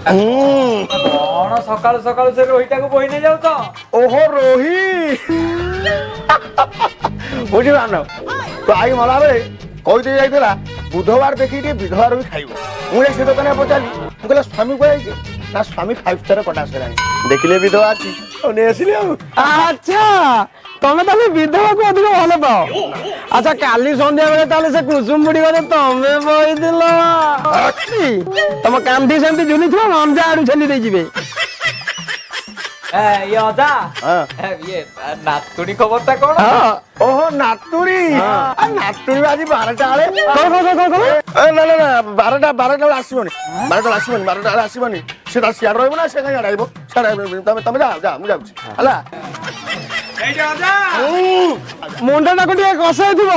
କଣ ସକାଳୁ ସକାଳୁ ସେ ରୋହିଟାକୁ ବୋହି ନେଇ ଯାଉଛ? ଓହୋ ରୋହି ବୁଝିପାରୁନ ତୁ ଆଇ ମଲା ବେଳେ କହିଦେଇ ଯାଇଥିଲା ବୁଧବାର ଦେଖିକି ଟିକେ ବିଧବାର ବି ଖାଇବ। ମୁଁ ଯାଇ ସେ ଦୋକାନରେ ପଚାରିଲି ମୁଁ କହିଲା ସ୍ୱାମୀ କୁଆଡେ ଯାଇଛି ନା ସ୍ୱାମୀ 5 ଷ୍ଟାର ପଟା ଆସିଲାଣି ଦେଖିଲେ ବିଧବା ଅଛି ଆଉ ନେଇ ଆସିଲି ଆଉ। ଆଚ୍ଛା ତମେ ତାହେଲେ ବିଧବାକୁ ଅଧିକ ଭଲ ପାଅ। ଆଚ୍ଛା କାଲି ସନ୍ଧ୍ୟା ବେଳେ ତାହେଲେ ସେ କୁସୁମ ବୁଢୀ ଘରେ ତମେ ବଇଥିଲ। ତମ କାନ୍ଧି ସେମିତି ଝୁଲିଥିବ ମଞ୍ଜା ଆଡୁ ଛେଲି ଦେଇଯିବେ। ଇଏ ଅଜା ଇଏ ନାତୁଣୀ ଖବରଟା କଣ? ଓହୋ ନାତୁରୀ ନାତୁରୀ ଆଜି 12ଟା ବେଳେ ନା ନା ନା 12ଟା ବେଳେ ଆସିବନି 12ଟା ବେଳେ ଆସିବନି ସେ ତା ସିଆଡେ ରହିବ ନା ସେ କାହିଁ ଆଡେ ଆଇବ ତମେ ଯା ମୁଁ ଯାଉଛି ହେଲା। ମୁଣ୍ଡ ଟାକୁ ଟିକେ କଷେଇଥିବ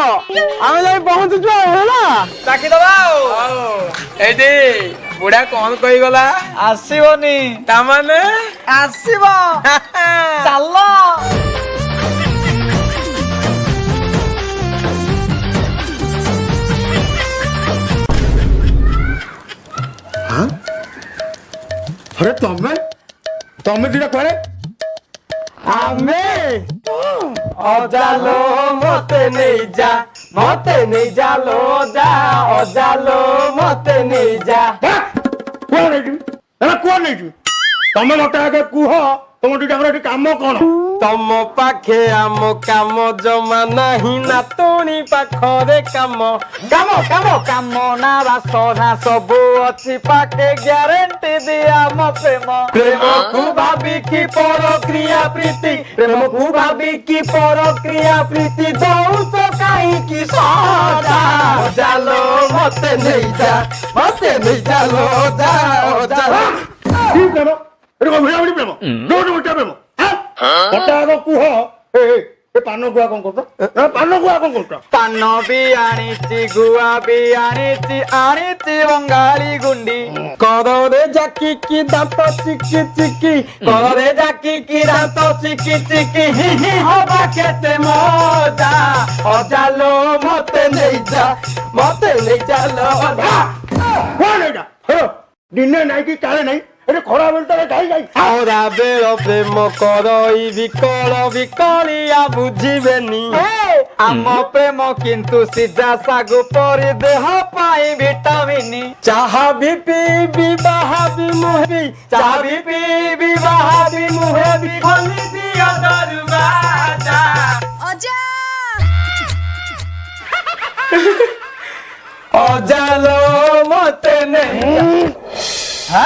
ଆମେ ଯାଇ ପହଞ୍ଚୁଛୁ ଆଉ ହେଲା। ଡାକିଦବା ଆଉ ଏଇଠି ବୁଢା କଣ କହିଗଲା? ଆସିବନି ତାମାନେ ଆସିବ ଚାଲ। अरे तमे दिना कुआड़े ଆମେ ଅଜାଲୋ ମତେ ନେଇଯା ଲୋ ଅଜା ଅଜାଲୋ ମତେ ନେଇଯା। कुआ नहीं तमे मत आगे कुह तुम एठी काम कौन? ତମ ପାଖେ ଆମ କାମ ଜମା ନାହିଁ ନାତୁଣୀ ପାଖରେ କାମ କାମ କାମ କାମ ନା ବାସନା ସବୁ ଅଛି ପାଖେ ଗ୍ୟାରେଣ୍ଟି ଦିଆ ମୋ ପ୍ରେମ ପ୍ରେମକୁ ଭାବିକି ପରକ୍ରିୟା ପ୍ରୀତି ପ୍ରେମକୁ ଭାବିକି ପରକ୍ରିୟା ପ୍ରୀତି ଦଉଛ କାହିଁକି ସଦା ଚାଲୋ ମତେ ନେଇଯା ଲୋ ଯା प्रेम एठी को भिड़ा प्रेम जोर उल्टा प्रेम मत आगे कुह ए पान गुआ कौन करतो पान गुआ कौन करतो? ପାନ ବି ଆଣିଛି ଗୁଆ ବି ଆଣିଛି ବଙ୍ଗାଳୀ ଗୁଣ୍ଡି କରରେ ଜାକିକି ଦାନ୍ତ ଚିକି ଚିକି କରେ ଜାକିକି ଦାନ୍ତ ଚିକି ଚିକି ହି ହି ହବା କେତେ ମଜା ଅଜାଲୋ ମତେ ନେଇଯା ଲୋ ଅଜା। कौन एटा दिने नहीं कि काले नहीं एठी खरा बेलता जाई ଖରା ବେଳ ପ୍ରେମ କରଇ ବିକଳ ବିକଳିଆ ବୁଝିବେନି ଆମ ପ୍ରେମ କିନ୍ତୁ ସିଝା ଶାଗୁ ପରି ଦେହ ପାଇଁ ଭିଟାମିନ ଚାହା ବି ପିଇବି ବାହା ବି ମୁହେବି ଚାହା ବି ପିଇବି ବାହା ବି ମୁହେ ବି ଖୋଲି ଦିଅ ଦରବାଜା ଅଜାଲୋ ମତେ ନେଇଯା।